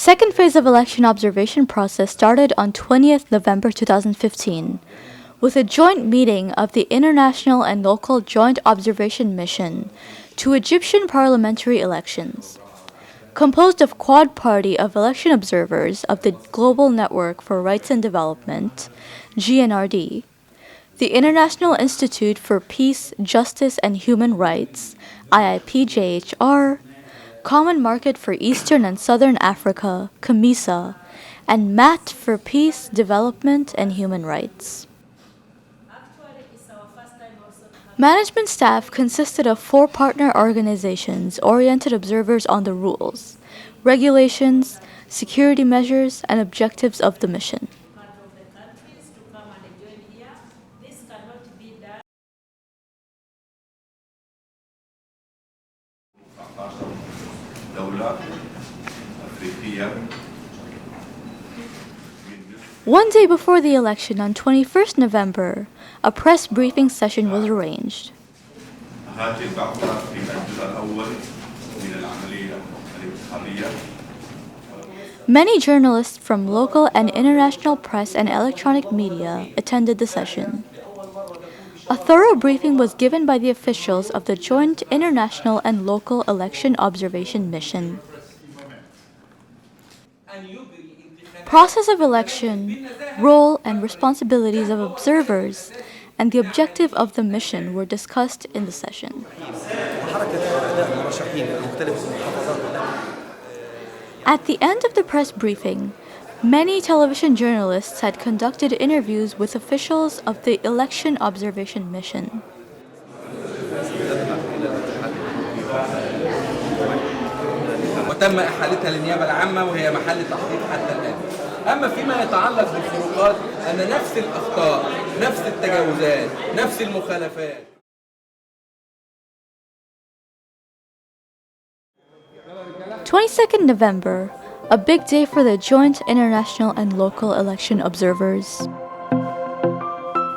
second phase of election observation process started on 20th November 2015 with a joint meeting of the International and Local Joint Observation Mission to Egyptian parliamentary elections. Composed of Quad Party of election observers of the Global Network for Rights and Development, GNRD, the International Institute for Peace, Justice and Human Rights, IIPJHR, Common Market for Eastern and Southern Africa, COMESA, and MAT for Peace, Development and Human Rights. Management staff consisted of 4 partner organizations oriented observers on the rules, regulations, security measures, and objectives of the mission. One day before the election, on 21st November, a press briefing session was arranged. Many journalists from local and international press and electronic media attended the session. A thorough briefing was given by the officials of the Joint International and Local Election Observation Mission. Process of election, role and responsibilities of observers, and the objective of the mission were discussed in the session. At the end of the press briefing, many television journalists had conducted interviews with officials of the Election Observation Mission. وتم إحالتها للنيابة العامة وهي محل تحقيق حتى الآن. أما فيما يتعلق بالفروقات أن نفس الأخطاء، نفس التجاوزات، نفس المخالفات. 22nd November, a big day for the joint international and local election observers.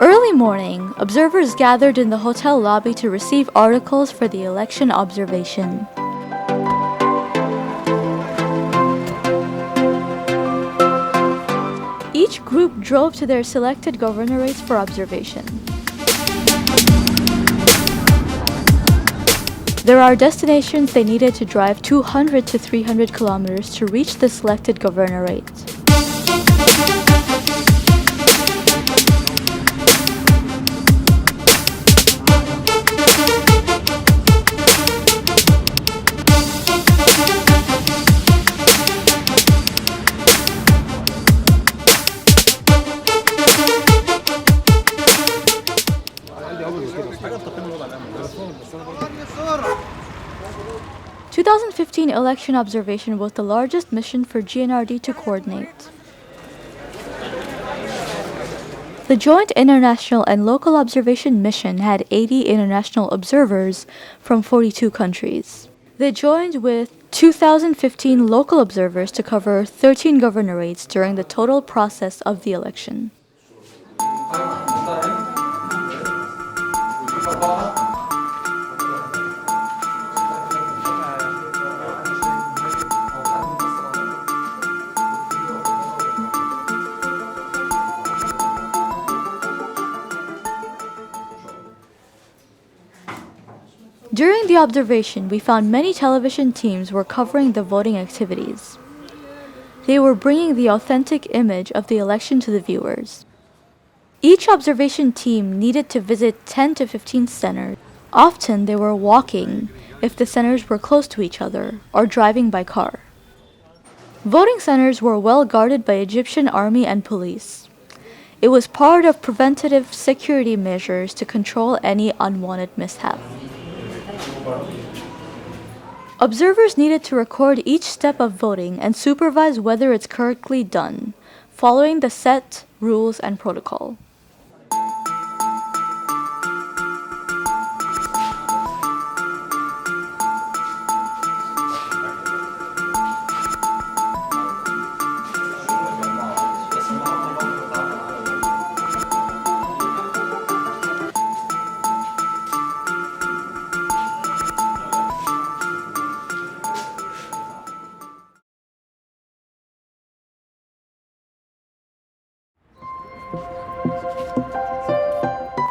Early morning, observers gathered in the hotel lobby to receive articles for the election observation. Each group drove to their selected governorates for observation. There are destinations they needed to drive 200 to 300 kilometers to reach the selected governorate. The 2015 election observation was the largest mission for GNRD to coordinate. The Joint International and Local Observation Mission had 80 international observers from 42 countries. They joined with 2015 local observers to cover 13 governorates during the total process of the election. During the observation, we found many television teams were covering the voting activities. They were bringing the authentic image of the election to the viewers. Each observation team needed to visit 10 to 15 centers. Often they were walking if the centers were close to each other or driving by car. Voting centers were well guarded by Egyptian army and police. It was part of preventative security measures to control any unwanted mishap. Observers needed to record each step of voting and supervise whether it's correctly done, following the set rules and protocol.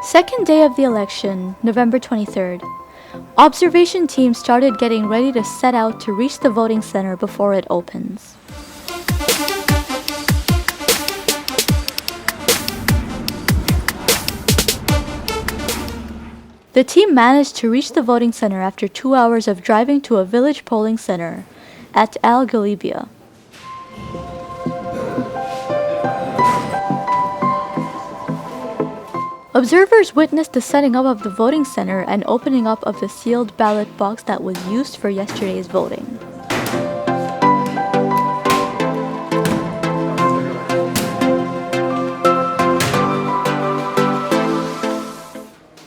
Second day of the election, November 23rd. Observation teams started getting ready to set out to reach the voting center before it opens. The team managed to reach the voting center after 2 hours of driving to a village polling center at Al Galibia. Observers witnessed the setting up of the voting center and opening up of the sealed ballot box that was used for yesterday's voting.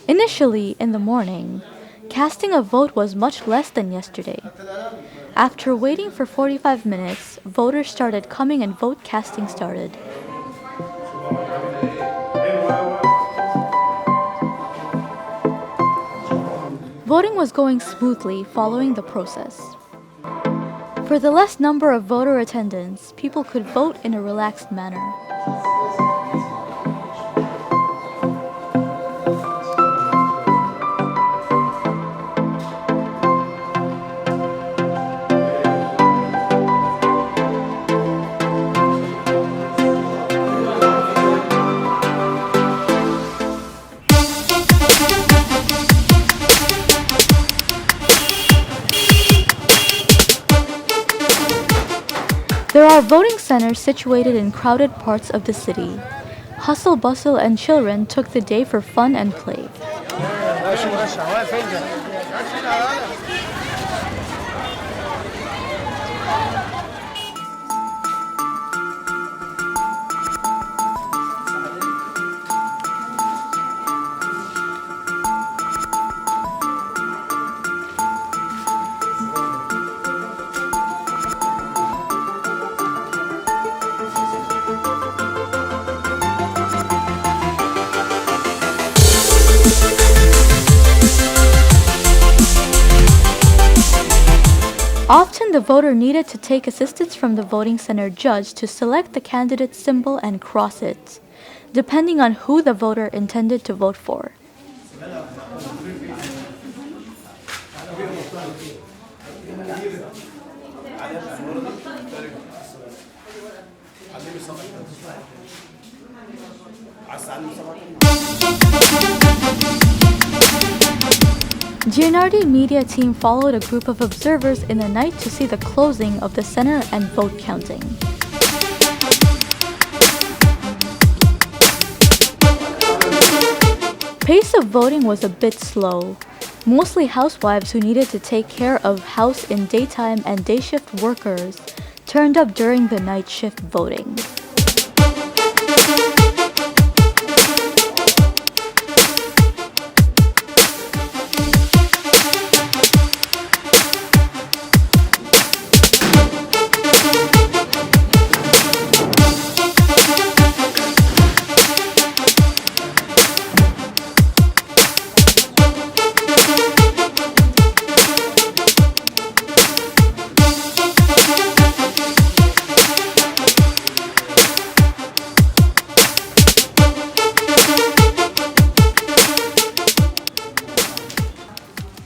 Initially, in the morning, casting a vote was much less than yesterday. After waiting for 45 minutes, voters started coming and vote casting started. Voting was going smoothly following the process. For the less number of voter attendants, people could vote in a relaxed manner. There are voting centers situated in crowded parts of the city. Hustle, bustle, and children took the day for fun and play. Often the voter needed to take assistance from the voting center judge to select the candidate's symbol and cross it, depending on who the voter intended to vote for. GNRD media team followed a group of observers in the night to see the closing of the center and vote counting. Pace of voting was a bit slow. Mostly housewives who needed to take care of house in daytime and day shift workers turned up during the night shift voting.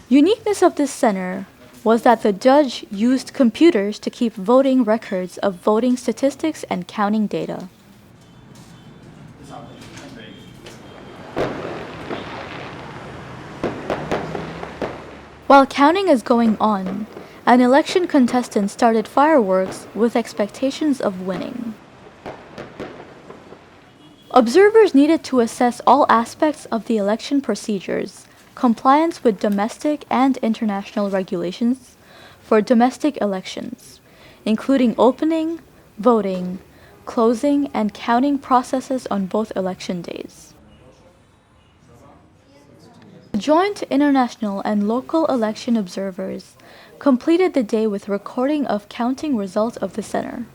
Uniqueness of this center was that the judge used computers to keep voting records of voting statistics and counting data. While counting is going on, an election contestant started fireworks with expectations of winning. Observers needed to assess all aspects of the election procedures, compliance with domestic and international regulations for domestic elections, including opening, voting, closing, and counting processes on both election days. Joint international and local election observers completed the day with recording of counting results of the center.